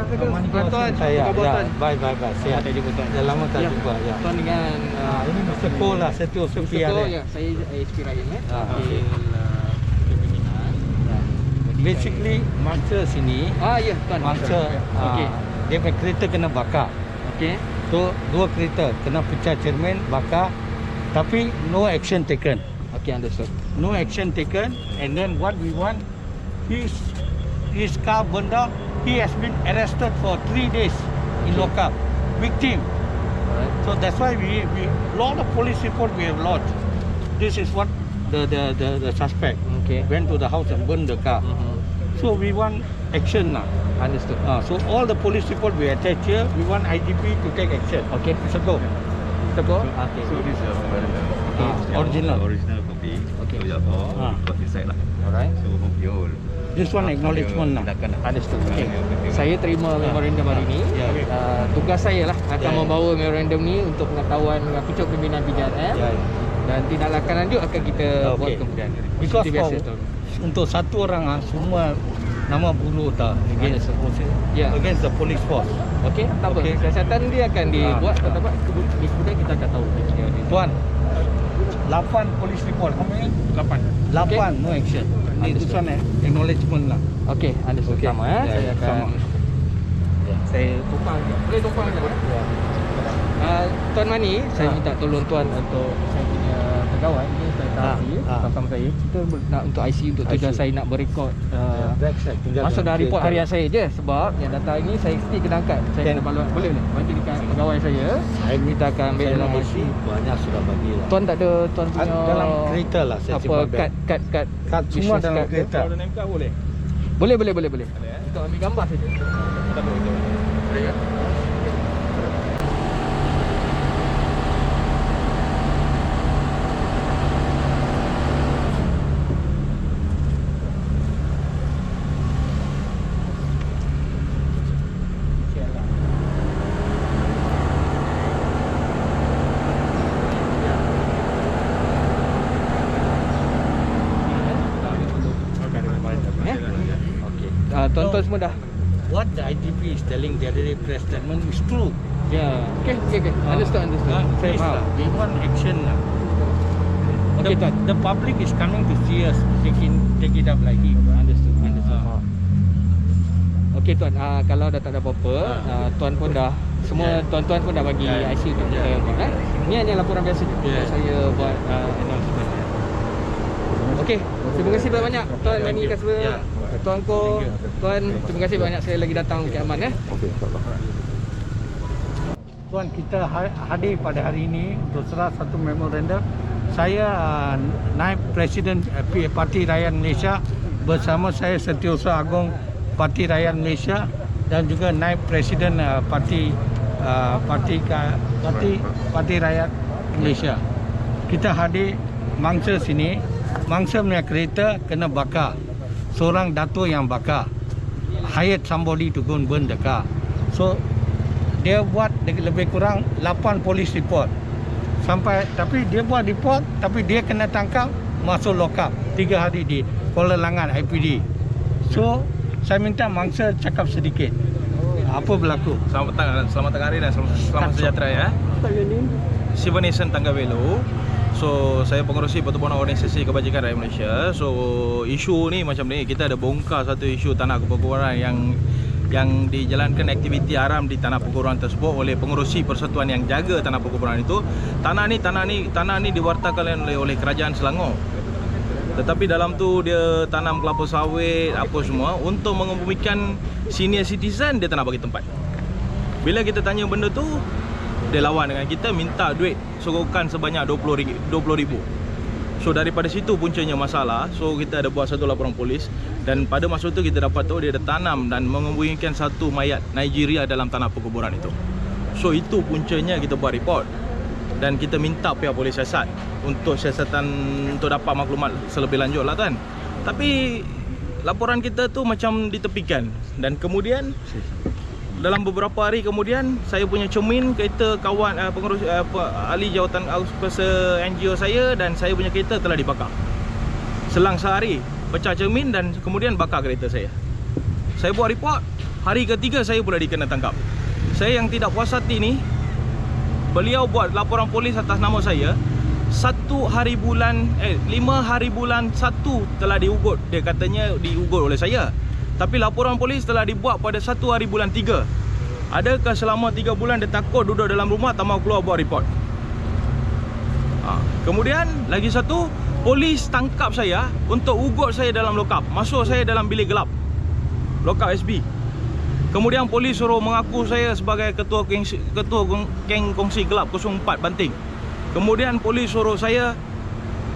Tuan, saya. apa khabar, Ya, Tuan? baik. Sihat. Tak jumpa, Tuan. Dah lama tak Ya. jumpa. Ya. Tuan dengan Ini Mr. Cole lah, Setu Mr. Sophia. Ko, ya. Saya ASP Ryan, okey. pimpinan. Basically, mangsa sini, Ya, Tuan. mangsa Okey. dia punya kereta kena bakar. Okey. So, dua kereta kena pecah cermin, bakar. Tapi no action taken. Okey, understood. No action taken. And then what we want, his car burned down. He has been arrested for 3 days in lockup. Victim. Alright. So that's why we lot of police report we have lodged. This is what the suspect Okey. went to the house and burned the car. So we want action now. Understood. So all the police report we attach here, we want IGP to take action. Okey. Mr. Go. Mr. Go. Okey. So this is Original. original copy. Okay. So Jafar got inside lah. Alright. So hope you all This one acknowledgement now. tindakan lah. Understood. Okey. Saya terima memorandum hari ini. Ya. Tugas saya lah akan Ya. membawa memorandum ni untuk pengetahuan pucuk pimpinan PJRM. Ya. Dan tindakan lanjut akan kita buat Okey. kemudian. Because Seperti biasa, for, Tuan. untuk satu orang semua nama buruk tak against, Ya. against the police force. Okey, tak apa. Okey. Siasatan dia akan dibuat dapat kemudian kita akan tahu. Tuan, 8 police report. How many? 8 no action. Ini Understood. tuan acknowledgement lah. Okey, understood. Okey. Sama Ya, saya akan sama. saya tumpang. Boleh tumpang je. Tuan Mani, saya minta tolong tuan untuk saya punya pegawai ini saya tahu sama saya. Kita nak untuk IC untuk tujuan IC. saya nak berekod Backside tinggal. masuk dalam report harian saya je sebab yang data ini saya mesti kena angkat. Saya Can. kena balut. Boleh bagi dekat pegawai saya. Kita akan ambil Saya dalam IC banyak sudah bagi lah. Tuan tak ada tuan punya Dalam kereta lah saya apa simpan bag. kad Kad semua business dalam card ke? kereta. Boleh. Untuk ambil gambar saja. Boleh ya? Tuan-tuan semua dah. What the IGP is telling the other day press statement is true. Ya. Okey. Understood. Saya Please faham. lah, we want action lah. Okey, Tuan. The public is coming to see us, take it up like him. Understood. Faham. Okey tuan, kalau dah tak ada apa-apa, tuan pun dah semua tuan-tuan pun dah bagi IC untuk kita buat Ini hanya laporan biasa je. Ya. Saya buat announcement. Okey, terima kasih banyak tuan Mani Kasba. Ya. Tuan Ko, tuan terima kasih banyak sekali lagi datang Bukit Aman ya. Tuan, kita hadir pada hari ini untuk serah satu memorandum. Saya Naib Presiden Parti Rakyat Malaysia, bersama saya Setiausaha Agong Parti Rakyat Malaysia dan juga Naib Presiden Parti Rakyat Malaysia. Kita hadir mangsa sini, mangsa punya kereta kena bakar. Seorang datuk yang bakar, hired somebody to go and burn the car. So dia buat lebih kurang 8 police report. Tapi dia buat report, tapi dia kena tangkap, masuk lockup 3 hari di Kuala Langat IPD. So saya minta mangsa cakap sedikit apa berlaku. Selamat tengah hari dan selamat sejahtera ya. Siva Nation Tanggavelo. So saya pengerusi Pertubuhan Organisasi Kebajikan Rakyat Malaysia. So isu ni macam ni, kita ada bongkar satu isu tanah perkuburan yang dijalankan aktiviti haram di tanah perkuburan tersebut oleh pengerusi persatuan yang jaga tanah perkuburan itu. Tanah ni diwartakan oleh kerajaan Selangor. Tetapi dalam tu dia tanam kelapa sawit apa semua untuk mengebumikan senior citizen, dia tak nak bagi tempat. Bila kita tanya benda tu, dia lawan dengan kita, minta duit sogokan sebanyak RM20,000. So daripada situ puncanya masalah. So kita ada buat satu laporan polis dan pada masa itu kita dapat tahu dia ada tanam dan mengebumikan satu mayat Nigeria dalam tanah perkuburan itu. So itu puncanya kita buat report dan kita minta pihak polis siasat untuk siasatan untuk dapat maklumat selebih lanjut lah kan. Tapi laporan kita tu macam ditepikan dan kemudian dalam beberapa hari kemudian saya punya cermin kereta kawan pengurus ahli jawatan kuasa NGO saya dan saya punya kereta telah dibakar. Selang sehari pecah cermin dan kemudian bakar kereta saya. Saya buat report hari ketiga saya pula dikena tangkap. Saya yang tidak puas hati ni, beliau buat laporan polis atas nama saya 5 hari bulan 1 telah diugut. Dia katanya diugut oleh saya, tapi laporan polis telah dibuat pada 1 hari bulan 3. Adakah selama 3 bulan dia takut duduk dalam rumah, tak mau keluar buat report? Kemudian lagi satu, polis tangkap saya untuk ugut saya dalam lokap, masuk saya dalam bilik gelap, lokap SB. Kemudian polis suruh mengaku saya sebagai ketua geng kongsi gelap 04 Banting. Kemudian polis suruh saya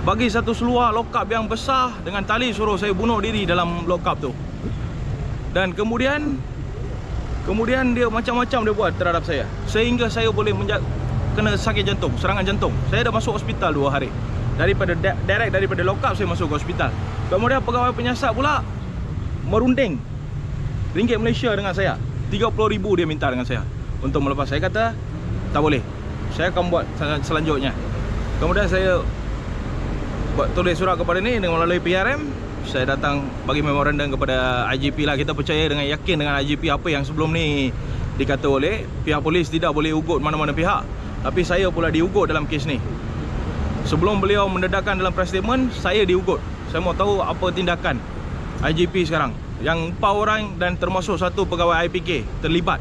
bagi satu seluar lokap yang besar dengan tali, suruh saya bunuh diri dalam lokap tu. Dan kemudian dia macam-macam dia buat terhadap saya, sehingga saya boleh kena sakit jantung, serangan jantung. Saya dah masuk hospital 2 hari. Direct daripada lokap saya masuk ke hospital. Kemudian pegawai penyiasat pula merunding ringgit Malaysia dengan saya. 30,000 dia minta dengan saya untuk melepas. Saya kata tak boleh, saya akan buat selanjutnya. Kemudian saya tulis surat kepada ni dengan melalui PRM. Saya datang bagi memorandum kepada IGP lah. Kita percaya dengan yakin dengan IGP apa yang sebelum ni dikata oleh pihak polis tidak boleh ugut mana-mana pihak, tapi saya pula diugut dalam kes ni. Sebelum beliau mendedahkan dalam press statement, saya diugut. Saya mau tahu apa tindakan IGP sekarang. Yang 4 orang dan termasuk satu pegawai IPK terlibat.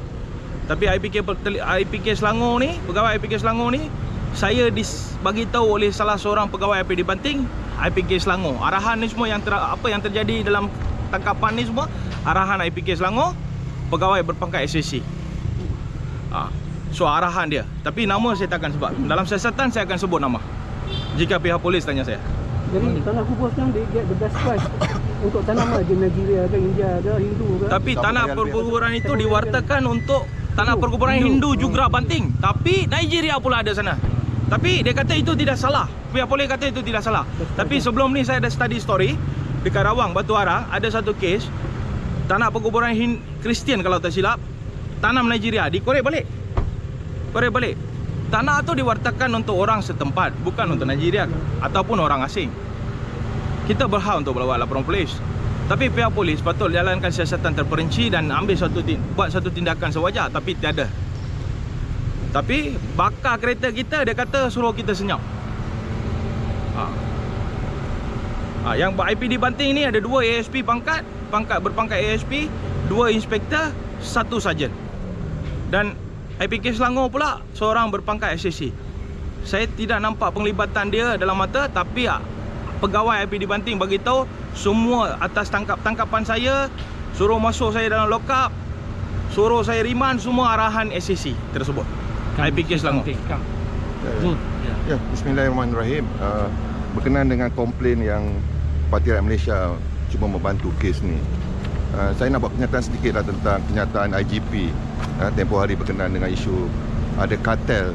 Tapi IPK Selangor ni, pegawai IPK Selangor ni, saya bagi tahu oleh salah seorang pegawai IPD Banting, IPK Selangor. Arahan ni semua apa yang terjadi dalam tangkapan ni semua arahan IPK Selangor, pegawai berpangkat SSC. So arahan dia. Tapi nama saya takkan sebut. Dalam siasatan saya akan sebut nama jika pihak polis tanya saya. Jadi tanah kubur sekarang dia get the best price untuk tanah mana? Di Nigeria ke, India ke, Hindu ke? Tapi tanah perkuburan itu diwartakan untuk tanah perkuburan Hindu juga Banting. Tapi Nigeria pula ada sana. Tapi dia kata itu tidak salah. Pihak polis kata itu tidak salah. Tapi sebelum ni saya ada study story di Karawang, Batu Arang, ada satu kes tanah perkuburan Kristian kalau tak silap, tanam Nigeria dikorek balik. Tanah tu diwartakan untuk orang setempat, bukan untuk Nigeria ataupun orang asing. Kita berhak untuk buat laporan polis. Tapi pihak polis patut jalankan siasatan terperinci dan buat satu tindakan sewajar, tapi tiada. Tapi bakar kereta kita, dia kata suruh kita senyap. Yang IPD Banting ni ada 2 ASP berpangkat ASP, 2 inspektor, 1 sarjan. Dan IPK Selangor pula seorang berpangkat SSC. Saya tidak nampak penglibatan dia dalam mata, tapi pegawai IPD Banting bagi tahu semua atas tangkapan saya, suruh masuk saya dalam lokap, suruh saya riman, semua arahan SSC tersebut. IPK Selangor. Ya, bismillahirrahmanirrahim. Berkenaan dengan komplain yang Parti Rakyat Malaysia cuba membantu kes ni, saya nak buat kenyataan sedikit lah tentang kenyataan IGP tempoh hari berkenaan dengan isu ada kartel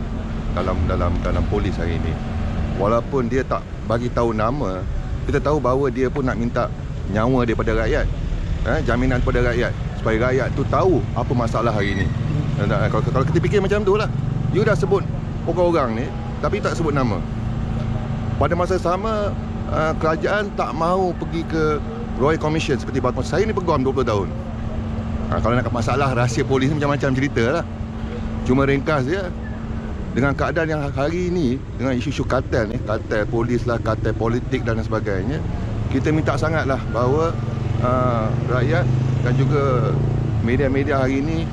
dalam polis hari ini. Walaupun dia tak bagi tahu nama, kita tahu bahawa dia pun nak minta nyawa daripada rakyat, jaminan kepada rakyat supaya rakyat tu tahu apa masalah hari ini. Kalau kita fikir macam tu lah, you dah sebut orang-orang ni tapi tak sebut nama. Pada masa sama, kerajaan tak mahu pergi ke Royal Commission seperti Batu. Saya ni peguam 20 tahun. Kalau nak masalah rahsia polis ni macam-macam cerita lah. Cuma ringkas dia, dengan keadaan yang hari ini, dengan isu-isu kartel ni, kartel polis lah, kartel politik dan sebagainya, kita minta sangatlah bahawa rakyat dan juga media-media hari ini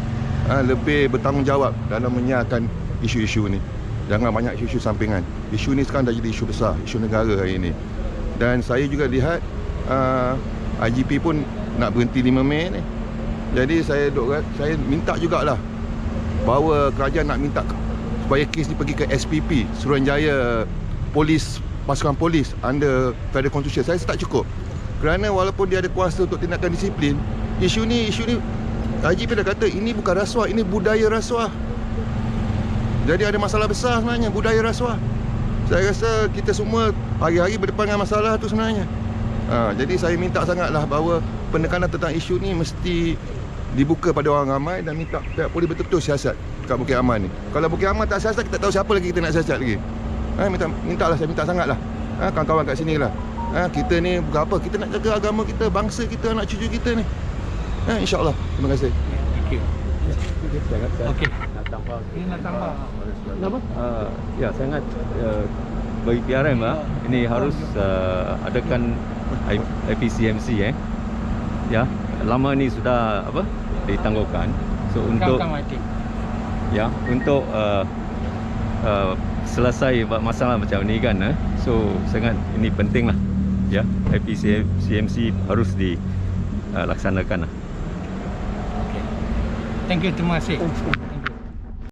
lebih bertanggungjawab dalam menyiarkan isu-isu ni. Jangan banyak isu-isu sampingan. Isu ni sekarang dah jadi isu besar, isu negara hari ini. Dan saya juga lihat IGP pun nak berhenti 5 Mei ni. Jadi saya minta jugalah bahawa kerajaan nak minta supaya kes ni pergi ke SPP, Suruhanjaya Polis, Pasukan Polis under Federal Constitution. Saya tak cukup. Kerana walaupun dia ada kuasa untuk tindakan disiplin, isu ni IGP dah kata ini bukan rasuah, ini budaya rasuah. Jadi ada masalah besar sebenarnya, budaya rasuah. Saya rasa kita semua hari-hari berdepan dengan masalah tu sebenarnya. Jadi saya minta sangatlah bahawa penekanan tentang isu ni mesti dibuka pada orang ramai dan minta pihak polis betul-betul siasat kat Bukit Aman ni. Kalau Bukit Aman tak siasat, kita tak tahu siapa lagi kita nak siasat lagi. Saya minta sangatlah. Kawan-kawan kat sini lah. Kita ni bukan apa, kita nak jaga agama kita, bangsa kita, anak cucu kita ni. InsyaAllah. Terima kasih. Thank you. Sangat Okey. nak tambah. Ini nak tambah. Kenapa? Ya, sangat bagi PRM ini harus adakan efisiensi ya. Lama ni sudah ditangguhkan. So untuk ya, untuk selesai masalah macam ni kan, so sangat ini penting lah ya, efisiensi harus dilaksanakan lah. Thank you, terima kasih.